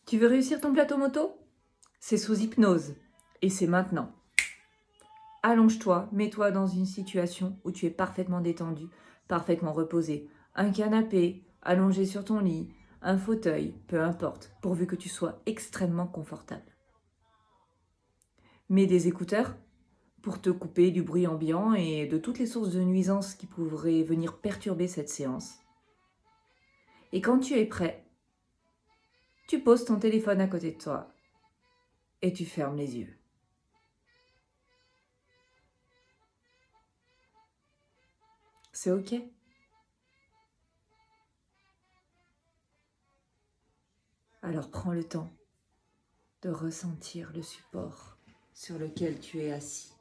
Tu veux réussir ton plateau moto? C'est sous hypnose. Et c'est maintenant. Allonge-toi, mets-toi dans une situation où tu es parfaitement détendu, parfaitement reposé. Un canapé, allongé sur ton lit, un fauteuil, peu importe, pourvu que tu sois extrêmement confortable. Mets des écouteurs pour te couper du bruit ambiant et de toutes les sources de nuisances qui pourraient venir perturber cette séance. Et quand tu es prêt, tu poses ton téléphone à côté de toi et tu fermes les yeux. C'est OK? Alors prends le temps de ressentir le support sur lequel tu es assis.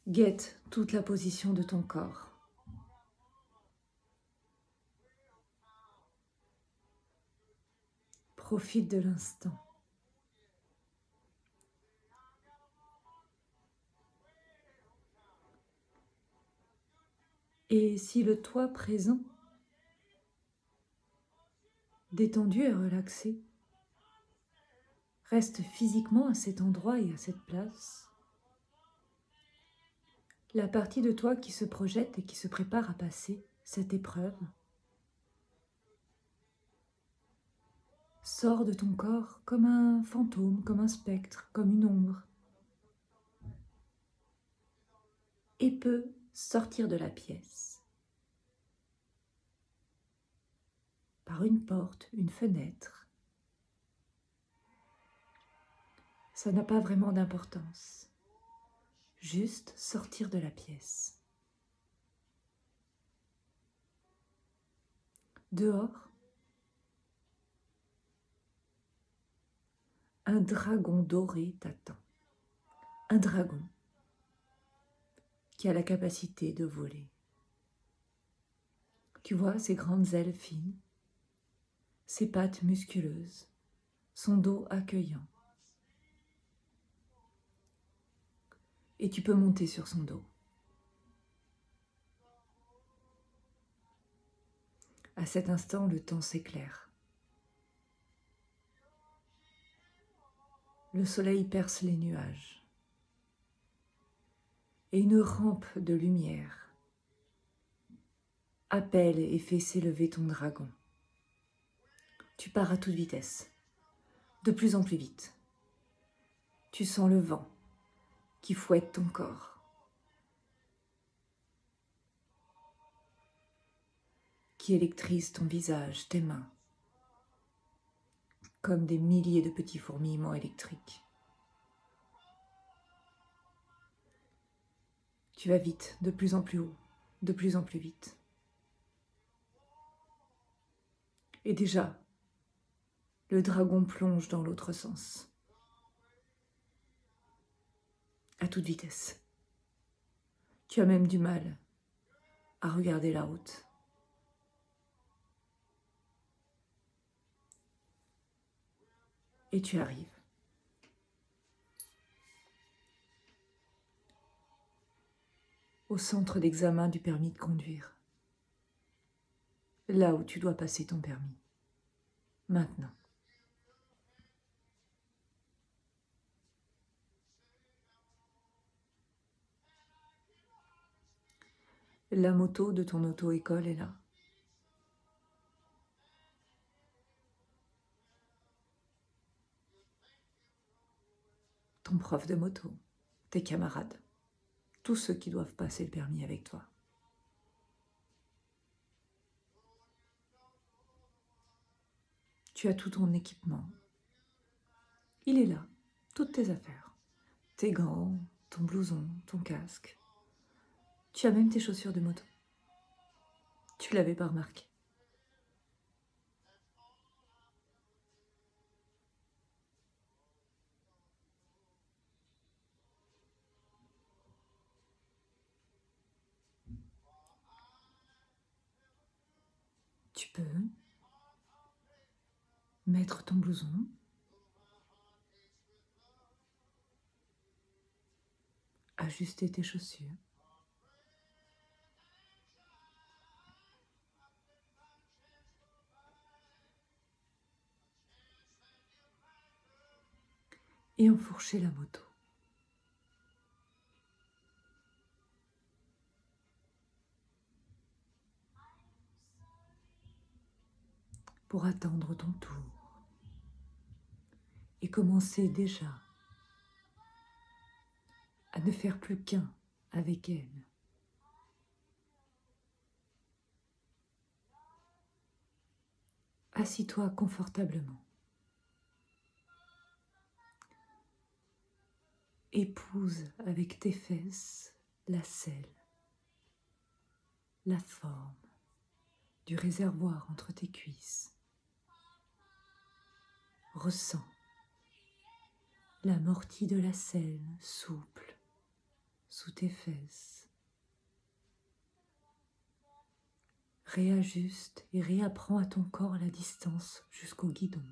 Guette toute la position de ton corps. Profite de l'instant. Et si le toi présent, détendu et relaxé, reste physiquement à cet endroit et à cette place, la partie de toi qui se projette et qui se prépare à passer cette épreuve sort de ton corps comme un fantôme, comme un spectre, comme une ombre, et peut sortir de la pièce par une porte, une fenêtre. Ça n'a pas vraiment d'importance. Juste sortir de la pièce. Dehors, un dragon doré t'attend. Un dragon qui a la capacité de voler. Tu vois ses grandes ailes fines, ses pattes musculeuses, son dos accueillant. Et tu peux monter sur son dos. À cet instant, le temps s'éclaire. Le soleil perce les nuages. Et une rampe de lumière appelle et fait s'élever ton dragon. Tu pars à toute vitesse, de plus en plus vite. Tu sens le vent qui fouette ton corps, qui électrise ton visage, tes mains, comme des milliers de petits fourmillements électriques. Tu vas vite, de plus en plus haut, de plus en plus vite. Et déjà, le dragon plonge dans l'autre sens, à toute vitesse. Tu as même du mal à regarder la route. Et tu arrives. Au centre d'examen du permis de conduire. Là où tu dois passer ton permis. Maintenant. La moto de ton auto-école est là. Ton prof de moto, tes camarades, tous ceux qui doivent passer le permis avec toi. Tu as tout ton équipement. Il est là, toutes tes affaires. Tes gants, ton blouson, ton casque. Tu as même tes chaussures de moto. Tu l'avais pas remarqué. Tu peux mettre ton blouson, ajuster tes chaussures. Et enfourcher la moto. Pour attendre ton tour. Et commencer déjà à ne faire plus qu'un avec elle. Assis-toi confortablement. Épouse avec tes fesses la selle, la forme du réservoir entre tes cuisses. Ressens l'amorti de la selle souple sous tes fesses. Réajuste et réapprends à ton corps la distance jusqu'au guidon.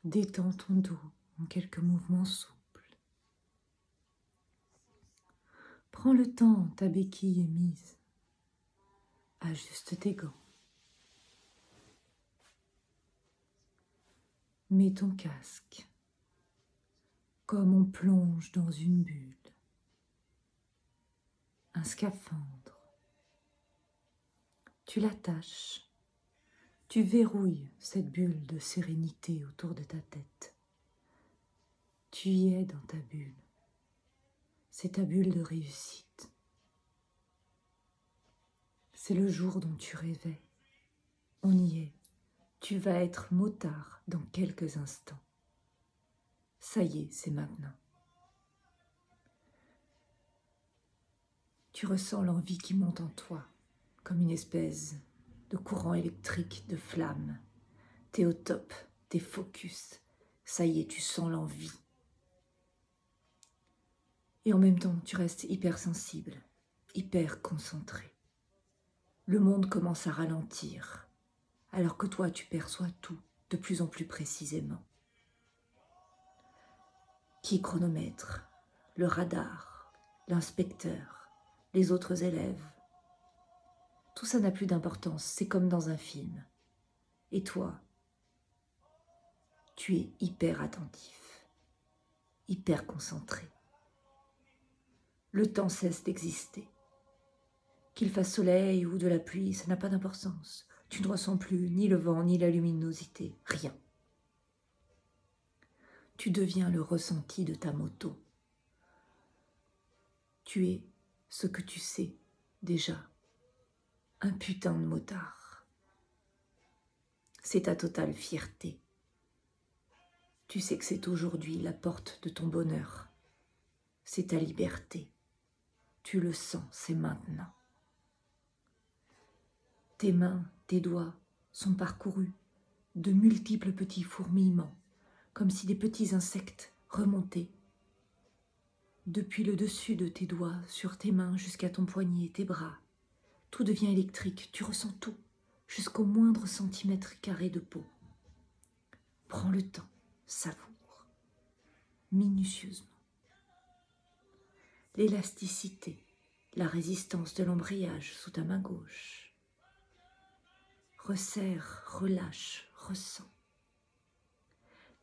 Détends ton dos en quelques mouvements souples. Prends le temps, ta béquille est mise. Ajuste tes gants. Mets ton casque, comme on plonge dans une bulle. Un scaphandre. Tu l'attaches. Tu verrouilles cette bulle de sérénité autour de ta tête. Tu y es dans ta bulle. C'est ta bulle de réussite. C'est le jour dont tu rêvais. On y est. Tu vas être motard dans quelques instants. Ça y est, c'est maintenant. Tu ressens l'envie qui monte en toi, comme une espèce de courant électrique, de flamme. T'es au top, t'es focus. Ça y est, tu sens l'envie. Et en même temps, tu restes hypersensible, hyper concentré. Le monde commence à ralentir, alors que toi, tu perçois tout de plus en plus précisément. Qui chronomètre, le radar, l'inspecteur, les autres élèves. Tout ça n'a plus d'importance, c'est comme dans un film. Et toi, tu es hyper attentif, hyper concentré. Le temps cesse d'exister. Qu'il fasse soleil ou de la pluie, ça n'a pas d'importance. Tu ne ressens plus ni le vent, ni la luminosité, rien. Tu deviens le ressenti de ta moto. Tu es ce que tu sais déjà. Un putain de motard. C'est ta totale fierté. Tu sais que c'est aujourd'hui la porte de ton bonheur. C'est ta liberté. Tu le sens, c'est maintenant. Tes mains, tes doigts sont parcourus de multiples petits fourmillements, comme si des petits insectes remontaient. Depuis le dessus de tes doigts, sur tes mains, jusqu'à ton poignet, tes bras, tout devient électrique, tu ressens tout, jusqu'au moindre centimètre carré de peau. Prends le temps, savoure, minutieusement. L'élasticité, la résistance de l'embrayage sous ta main gauche. Resserre, relâche, ressens.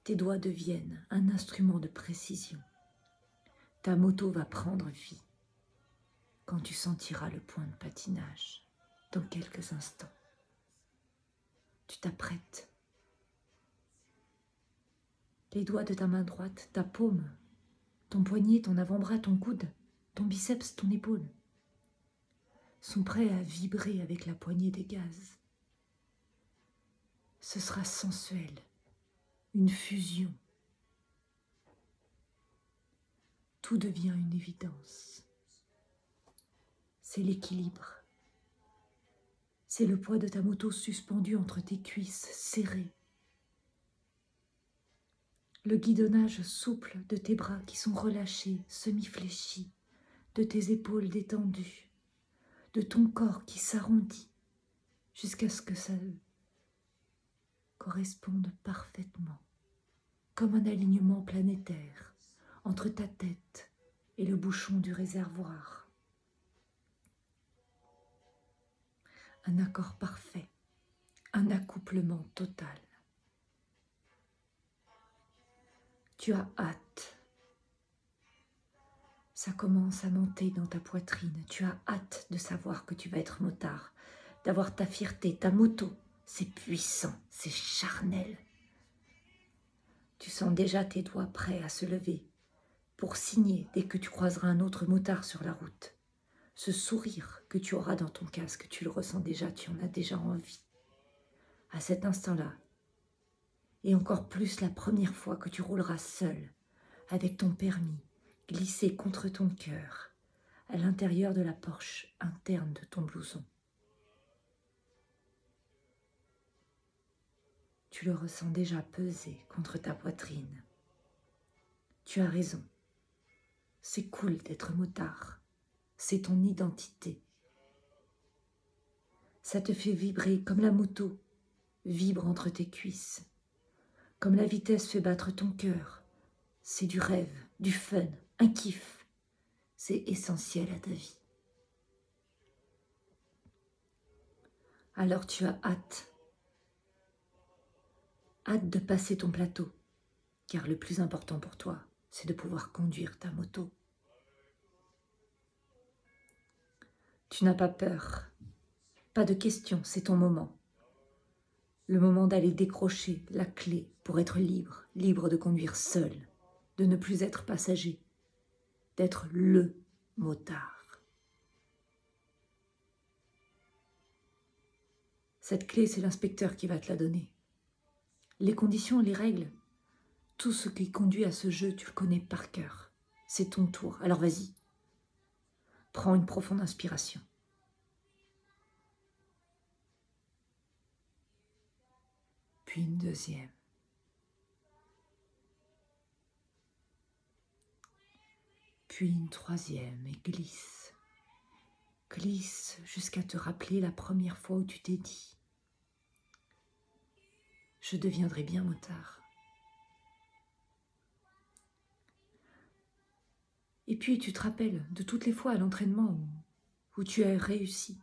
Tes doigts deviennent un instrument de précision. Ta moto va prendre vie quand tu sentiras le point de patinage dans quelques instants. Tu t'apprêtes. Les doigts de ta main droite, ta paume, ton poignet, ton avant-bras, ton coude, ton biceps, ton épaule, sont prêts à vibrer avec la poignée des gaz. Ce sera sensuel, une fusion. Tout devient une évidence. C'est l'équilibre. C'est le poids de ta moto suspendu entre tes cuisses serrées. Le guidonnage souple de tes bras qui sont relâchés, semi-fléchis, de tes épaules détendues, de ton corps qui s'arrondit jusqu'à ce que ça corresponde parfaitement, comme un alignement planétaire, entre ta tête et le bouchon du réservoir. Un accord parfait, un accouplement total. Tu as hâte. Ça commence à monter dans ta poitrine. Tu as hâte de savoir que tu vas être motard, d'avoir ta fierté, ta moto. C'est puissant, c'est charnel. Tu sens déjà tes doigts prêts à se lever pour signer dès que tu croiseras un autre motard sur la route. Ce sourire que tu auras dans ton casque, tu le ressens déjà, tu en as déjà envie. À cet instant-là, et encore plus la première fois que tu rouleras seul, avec ton permis, glissé contre ton cœur, à l'intérieur de la poche interne de ton blouson. Tu le ressens déjà peser contre ta poitrine. Tu as raison. C'est cool d'être motard. C'est ton identité. Ça te fait vibrer comme la moto vibre entre tes cuisses. Comme la vitesse fait battre ton cœur. C'est du rêve, du fun, un kiff. C'est essentiel à ta vie. Alors tu as hâte. Hâte de passer ton plateau. Car le plus important pour toi, c'est de pouvoir conduire ta moto. Tu n'as pas peur. Pas de questions, c'est ton moment. Le moment d'aller décrocher la clé pour être libre, libre de conduire seul, de ne plus être passager, d'être le motard. Cette clé, c'est l'inspecteur qui va te la donner. Les conditions, les règles, tout ce qui conduit à ce jeu, tu le connais par cœur. C'est ton tour, alors vas-y. Prends une profonde inspiration. Puis une deuxième. Puis une troisième et glisse. Glisse jusqu'à te rappeler la première fois où tu t'es dit « Je deviendrai bien motard ». Et puis tu te rappelles de toutes les fois à l'entraînement où tu as réussi,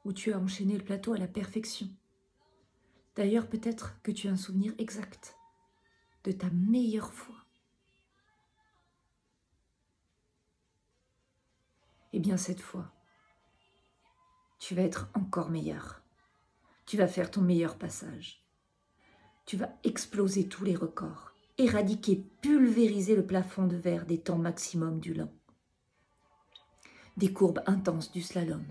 où tu as enchaîné le plateau à la perfection. D'ailleurs, peut-être que tu as un souvenir exact de ta meilleure fois. Eh bien, cette fois, tu vas être encore meilleur. Tu vas faire ton meilleur passage. Tu vas exploser tous les records, éradiquer, pulvériser le plafond de verre des temps maximum du lent, des courbes intenses du slalom,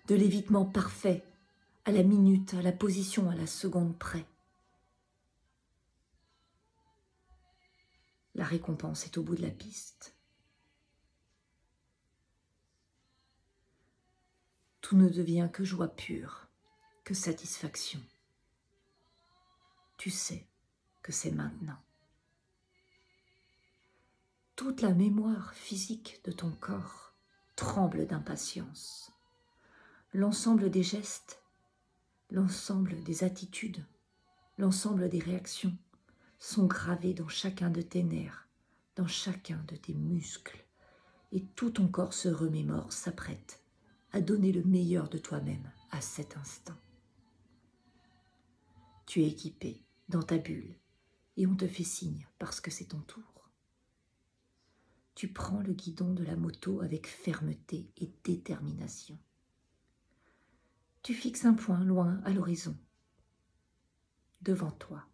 de l'évitement parfait à la minute, à la position, à la seconde près. La récompense est au bout de la piste. Tout ne devient que joie pure, que satisfaction. Tu sais que c'est maintenant. Toute la mémoire physique de ton corps tremble d'impatience. L'ensemble des gestes, l'ensemble des attitudes, l'ensemble des réactions sont gravés dans chacun de tes nerfs, dans chacun de tes muscles, et tout ton corps se remémore, s'apprête à donner le meilleur de toi-même à cet instant. Tu es équipé dans ta bulle et on te fait signe parce que c'est ton tour. Tu prends le guidon de la moto avec fermeté et détermination. Tu fixes un point loin à l'horizon, devant toi.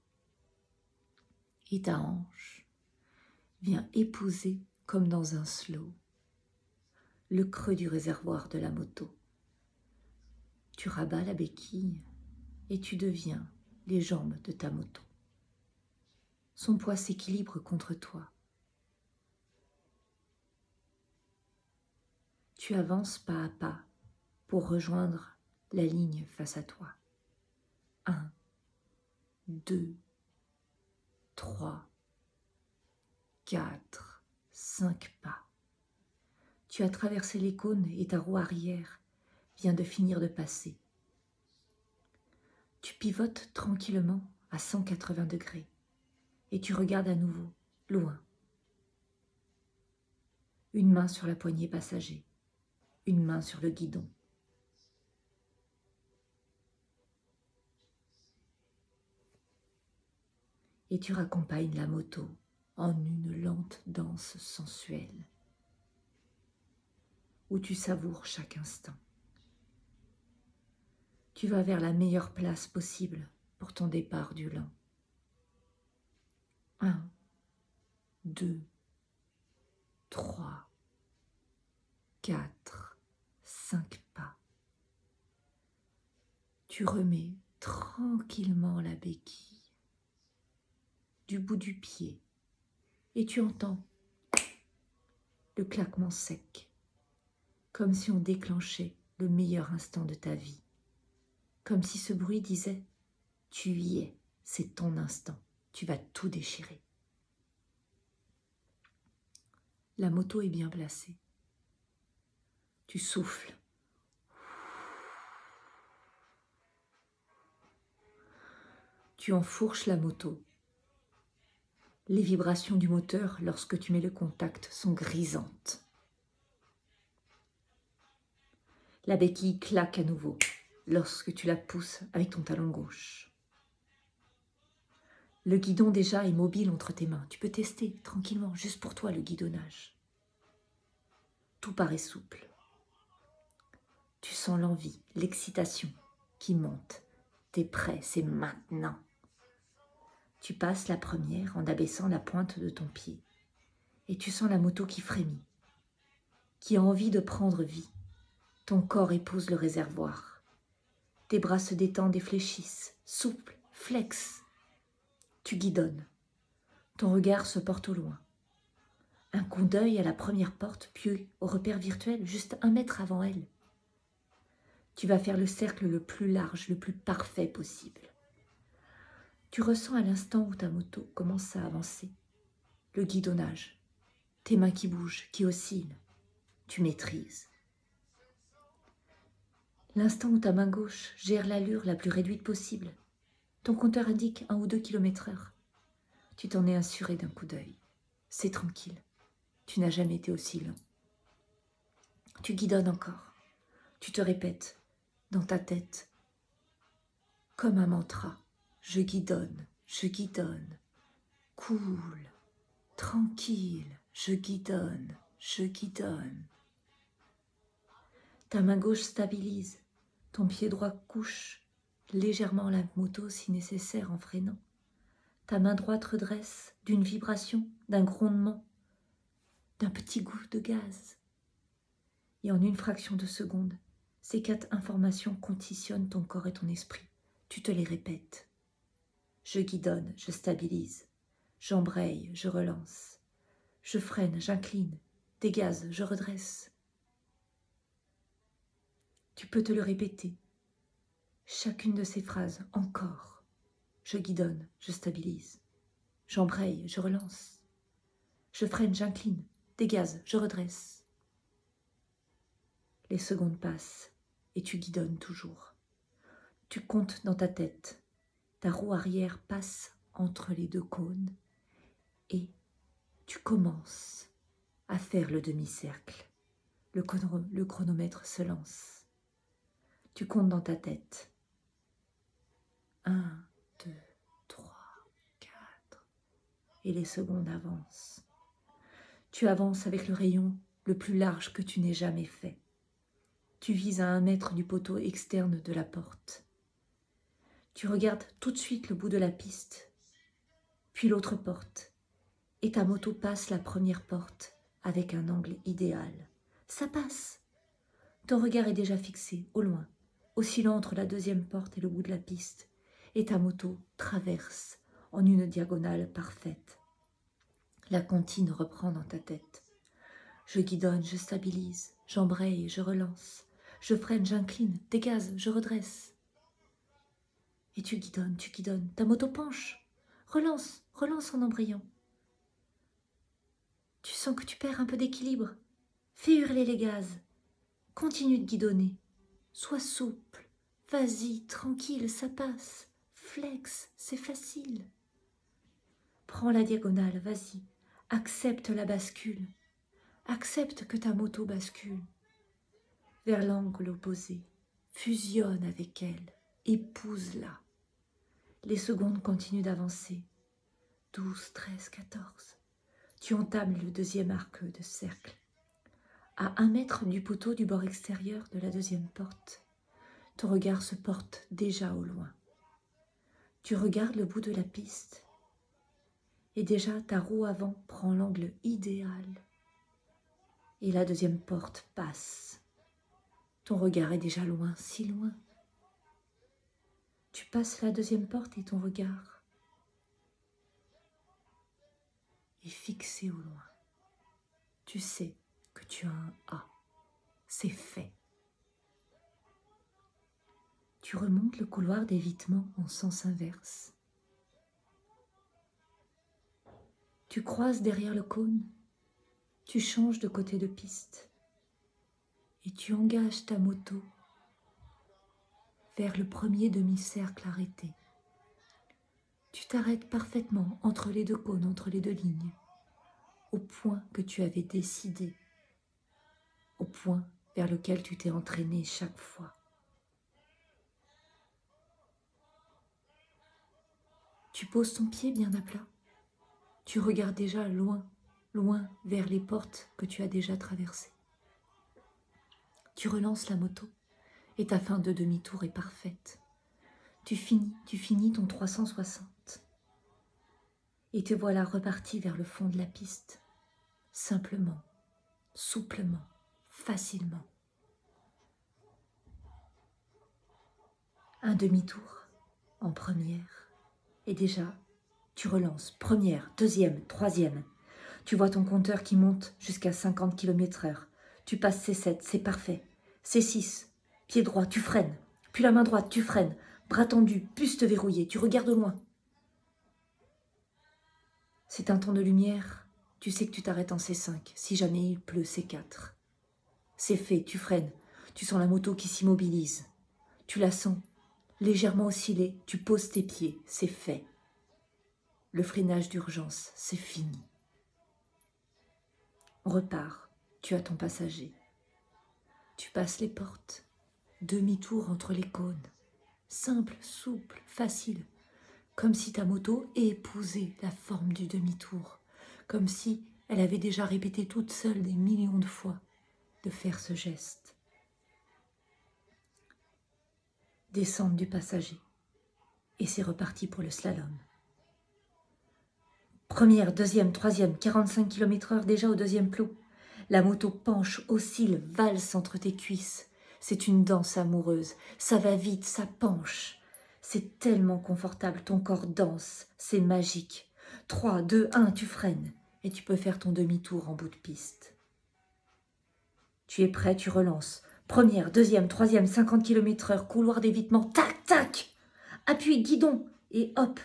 Et ta hanche vient épouser, comme dans un slow, le creux du réservoir de la moto. Tu rabats la béquille et tu deviens les jambes de ta moto. Son poids s'équilibre contre toi. Tu avances pas à pas pour rejoindre la ligne face à toi. 1, 2, 3, 4, 5 pas. Tu as traversé les cônes et ta roue arrière vient de finir de passer. Tu pivotes tranquillement à 180 degrés et tu regardes à nouveau, loin, Une main sur la poignée passager, une main sur le guidon. Et tu raccompagnes la moto en une lente danse sensuelle où tu savoures chaque instant. Tu vas vers la meilleure place possible pour ton départ du lent. 1, 2, 3, 4, 5 pas. Tu remets tranquillement la béquille du bout du pied et tu entends le claquement sec, comme si on déclenchait le meilleur instant de ta vie, comme si ce bruit disait « tu y es, c'est ton instant, tu vas tout déchirer ». La moto est bien placée. Tu souffles. Tu enfourches la moto. Les vibrations du moteur lorsque tu mets le contact sont grisantes. La béquille claque à nouveau lorsque tu la pousses avec ton talon gauche. Le guidon déjà est mobile entre tes mains. Tu peux tester tranquillement, juste pour toi, le guidonnage. Tout paraît souple. Tu sens l'envie, l'excitation qui monte. T'es prêt, c'est maintenant. Tu passes la première en abaissant la pointe de ton pied. Et tu sens la moto qui frémit, qui a envie de prendre vie. Ton corps épouse le réservoir. Tes bras se détendent et fléchissent, souples, flex. Tu guidonnes. Ton regard se porte au loin. Un coup d'œil à la première porte, puis au repère virtuel, juste 1 mètre avant elle. Tu vas faire le cercle le plus large, le plus parfait possible. Tu ressens à l'instant où ta moto commence à avancer le guidonnage, tes mains qui bougent, qui oscillent. Tu maîtrises. L'instant où ta main gauche gère l'allure la plus réduite possible. Ton compteur indique 1 ou 2 km/h. Tu t'en es assuré d'un coup d'œil. C'est tranquille. Tu n'as jamais été aussi lent. Tu guidonnes encore. Tu te répètes dans ta tête, comme un mantra. Je guidonne, cool, tranquille, je guidonne. Ta main gauche stabilise, ton pied droit couche légèrement la moto si nécessaire en freinant. Ta main droite redresse d'une vibration, d'un grondement, d'un petit goût de gaz. Et en une fraction de seconde, ces 4 informations conditionnent ton corps et ton esprit. Tu te les répètes. Je guidonne, je stabilise. J'embraye, je relance. Je freine, j'incline. Dégaze, je redresse. Tu peux te le répéter. Chacune de ces phrases, encore. Je guidonne, je stabilise. J'embraye, je relance. Je freine, j'incline. Dégaze, je redresse. Les secondes passent et tu guidonnes toujours. Tu comptes dans ta tête. Ta roue arrière passe entre les 2 cônes et tu commences à faire le demi-cercle. Le chronomètre se lance. Tu comptes dans ta tête. 1, 2, 3, 4. Et les secondes avancent. Tu avances avec le rayon le plus large que tu n'aies jamais fait. Tu vises à 1 mètre du poteau externe de la porte. Tu regardes tout de suite le bout de la piste, puis l'autre porte, et ta moto passe la première porte avec un angle idéal. Ça passe. Ton regard est déjà fixé, au loin, oscillant entre la 2e porte et le bout de la piste, et ta moto traverse en une diagonale parfaite. La comptine reprend dans ta tête. Je guidonne, je stabilise, j'embraye, je relance. Je freine, j'incline, dégaze, je redresse. Et tu guidonnes, ta moto penche. Relance en embrayant. Tu sens que tu perds un peu d'équilibre. Fais hurler les gaz. Continue de guidonner. Sois souple. Vas-y, tranquille, ça passe. Flex, c'est facile. Prends la diagonale, vas-y. Accepte la bascule. Accepte que ta moto bascule vers l'angle opposé. Fusionne avec elle. Épouse-la. Les secondes continuent d'avancer. 12, 13, 14. Tu entames le deuxième arc de cercle. À 1 mètre du poteau du bord extérieur de la deuxième porte, ton regard se porte déjà au loin. Tu regardes le bout de la piste et déjà ta roue avant prend l'angle idéal. Et la deuxième porte passe. Ton regard est déjà loin, si loin. Tu passes la deuxième porte et ton regard est fixé au loin. Tu sais que tu as un A. C'est fait. Tu remontes le couloir d'évitement en sens inverse. Tu croises derrière le cône. Tu changes de côté de piste. Et tu engages ta moto vers le premier demi-cercle arrêté. Tu t'arrêtes parfaitement entre les deux cônes, entre les deux lignes, au point que tu avais décidé, au point vers lequel tu t'es entraîné chaque fois. Tu poses ton pied bien à plat. Tu regardes déjà loin, loin vers les portes que tu as déjà traversées. Tu relances la moto et ta fin de demi-tour est parfaite. Tu finis ton 360 et te voilà reparti vers le fond de la piste, simplement, souplement, facilement. Un demi-tour en première et déjà tu relances, première, deuxième, troisième. Tu vois ton compteur qui monte jusqu'à 50 km/h. Tu passes C7, c'est parfait. C6, pied droit, tu freines. Puis la main droite, tu freines. Bras tendu, buste verrouillé, tu regardes au loin. C'est un temps de lumière, tu sais que tu t'arrêtes en C5, si jamais il pleut C4. C'est fait, tu freines. Tu sens la moto qui s'immobilise. Tu la sens légèrement osciller, tu poses tes pieds, c'est fait. Le freinage d'urgence, c'est fini. On repart, tu as ton passager. Tu passes les portes, demi-tour entre les cônes. Simple, souple, facile. Comme si ta moto épousait la forme du demi-tour. Comme si elle avait déjà répété toute seule des millions de fois de faire ce geste. Descente du passager. Et c'est reparti pour le slalom. Première, deuxième, troisième, 45 km/h déjà au deuxième plot. La moto penche, oscille, valse entre tes cuisses. C'est une danse amoureuse. Ça va vite, ça penche. C'est tellement confortable, ton corps danse. C'est magique. 3, 2, 1, tu freines. Et tu peux faire ton demi-tour en bout de piste. Tu es prêt, tu relances. Première, deuxième, troisième, 50 km/h, couloir d'évitement. Tac, tac. Appuie, guidon. Et hop.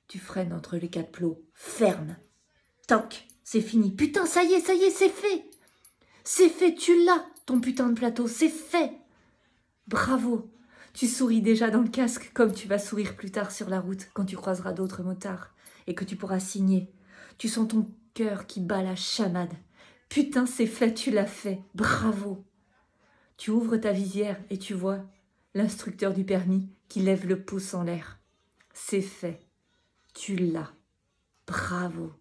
Tu freines entre les 4 plots. Ferme. Toc, c'est fini. Putain, ça y est, c'est fait. C'est fait, tu l'as, ton putain de plateau, c'est fait. Bravo. Tu souris déjà dans le casque comme tu vas sourire plus tard sur la route quand tu croiseras d'autres motards et que tu pourras signer. Tu sens ton cœur qui bat la chamade. Putain, c'est fait, tu l'as fait. Bravo. Tu ouvres ta visière et tu vois l'instructeur du permis qui lève le pouce en l'air. C'est fait. Tu l'as. Bravo.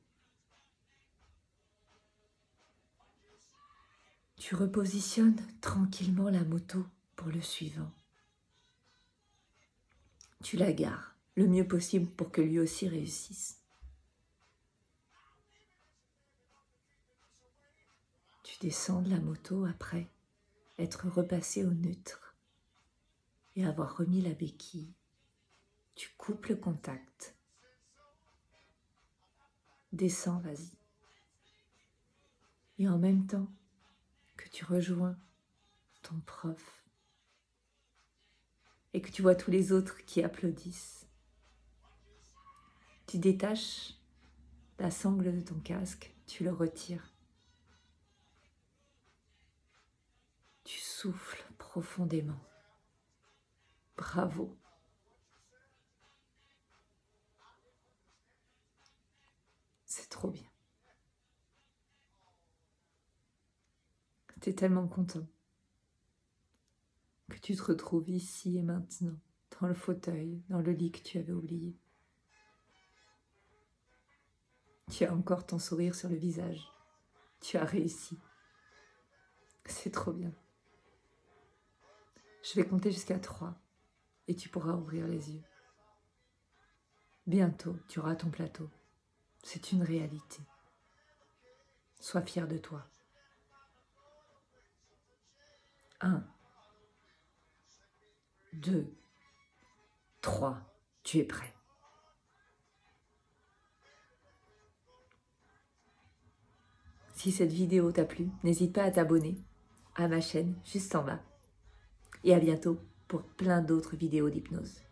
Tu repositionnes tranquillement la moto pour le suivant. Tu la gares le mieux possible pour que lui aussi réussisse. Tu descends de la moto après être repassé au neutre et avoir remis la béquille. Tu coupes le contact. Descends, vas-y. Et en même temps que tu rejoins ton prof et que tu vois tous les autres qui applaudissent, tu détaches la sangle de ton casque, tu le retires. Tu souffles profondément. Bravo. C'est trop bien. Tu es tellement content que tu te retrouves ici et maintenant, dans le fauteuil, dans le lit que tu avais oublié. Tu as encore ton sourire sur le visage. Tu as réussi. C'est trop bien. Je vais compter jusqu'à 3 et tu pourras ouvrir les yeux. Bientôt, tu auras ton plateau. C'est une réalité. Sois fier de toi. 1, 2, 3. Tu es prêt. Si cette vidéo t'a plu, n'hésite pas à t'abonner à ma chaîne juste en bas. Et à bientôt pour plein d'autres vidéos d'hypnose.